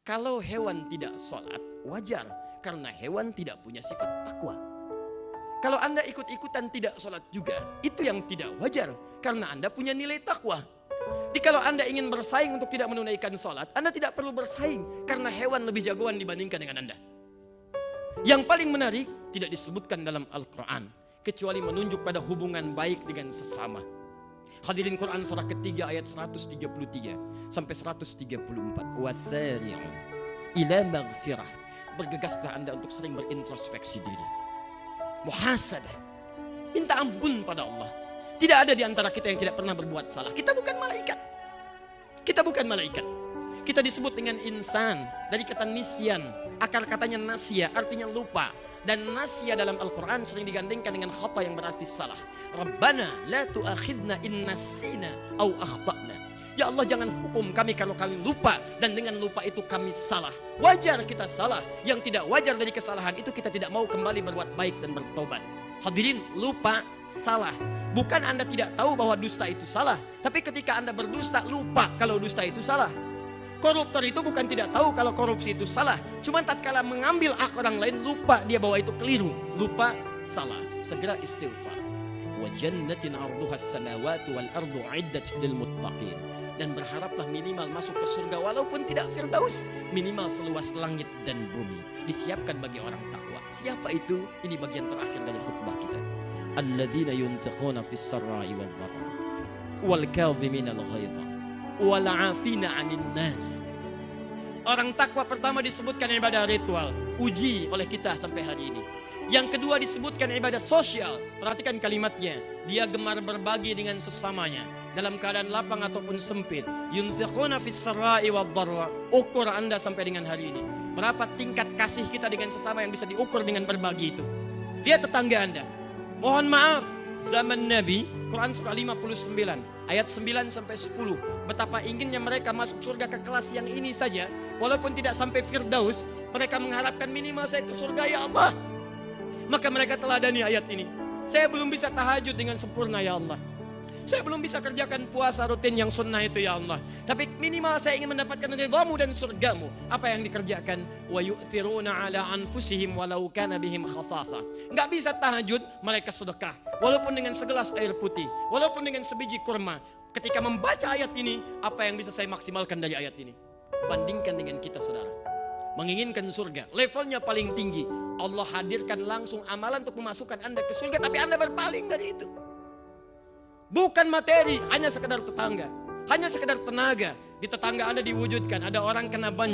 Kalau hewan tidak sholat, wajar. Karena hewan tidak punya sifat takwa. Kalau Anda ikut-ikutan tidak sholat juga, itu yang tidak wajar. Karena Anda punya nilai takwa. Jadi kalau Anda ingin bersaing untuk tidak menunaikan sholat, Anda tidak perlu bersaing. Karena hewan lebih jagoan dibandingkan dengan Anda. Yang paling menarik, tidak disebutkan dalam Al-Quran. Kecuali menunjuk pada hubungan baik dengan sesama. Hadirin, Quran surah ketiga ayat 133 sampai 134. Wasari'u ila maghfirah. Bergegaslah Anda untuk sering berintrospeksi diri. Muhasabah. Minta ampun pada Allah. Tidak ada di antara kita yang tidak pernah berbuat salah. Kita bukan malaikat. Kita bukan malaikat. Kita disebut dengan insan dari kata nisyan. Akar katanya nasya, artinya lupa. Dan nasya dalam Al-Quran sering digandengkan dengan khata yang berarti salah. Rabbana la tu'akhidna in nasina au akhtana. Ya Allah, jangan hukum kami kalau kami lupa. Dan dengan lupa itu kami salah. Wajar kita salah. Yang tidak wajar dari kesalahan itu kita tidak mau kembali berbuat baik dan bertobat. Hadirin, lupa salah. Bukan Anda tidak tahu bahwa dusta itu salah. Tapi ketika Anda berdusta, lupa kalau dusta itu salah. Koruptor itu bukan tidak tahu kalau korupsi itu salah. Cuma tatkala mengambil hak orang lain, lupa dia bahwa itu keliru. Lupa salah. Segera istighfar. Wa jannatin 'arduha as-samawati wal ardu 'iddat lil muttaqin. Dan berharaplah minimal masuk ke surga walaupun tidak firdaus. Minimal seluas langit dan bumi. Disiapkan bagi orang takwa. Siapa itu? Ini bagian terakhir dari khutbah kita. Alladzina yunfiquna fis sarra'i wad dharra wal kadhimina al-ghaidha wal 'afina 'anil nas. Orang takwa pertama disebutkan ibadah ritual, uji oleh kita sampai hari ini. Yang kedua disebutkan ibadah sosial. Perhatikan kalimatnya. Dia gemar berbagi dengan sesamanya dalam keadaan lapang ataupun sempit. Yunfiquna fis sarra'i wad dharra. Ukur Anda sampai dengan hari ini. Berapa tingkat kasih kita dengan sesama yang bisa diukur dengan berbagi itu? Lihat tetangga Anda. Mohon maaf, zaman Nabi, Quran surah 59 ayat 9 sampai 10. Betapa inginnya mereka masuk surga ke kelas yang ini saja. Walaupun tidak sampai firdaus, mereka mengharapkan minimal saya ke surga ya Allah. Maka mereka teladani ayat ini. Saya belum bisa tahajud dengan sempurna ya Allah. Saya belum bisa kerjakan puasa rutin yang sunnah itu ya Allah. Tapi minimal saya ingin mendapatkan ridhamu dan surgamu. Apa yang dikerjakan? Wa yu'thiruna ala anfusihim walau kana bihim khasasa. Enggak bisa tahajud, mereka sedekah. Walaupun dengan segelas air putih, walaupun dengan sebiji kurma. Ketika membaca ayat ini, apa yang bisa saya maksimalkan dari ayat ini? Bandingkan dengan kita, saudara. Menginginkan surga, levelnya paling tinggi. Allah hadirkan langsung amalan untuk memasukkan Anda ke surga, tapi Anda berpaling dari itu. Bukan materi, hanya sekedar tetangga, hanya sekedar tenaga. Di tetangga Anda diwujudkan, ada orang kena banjir.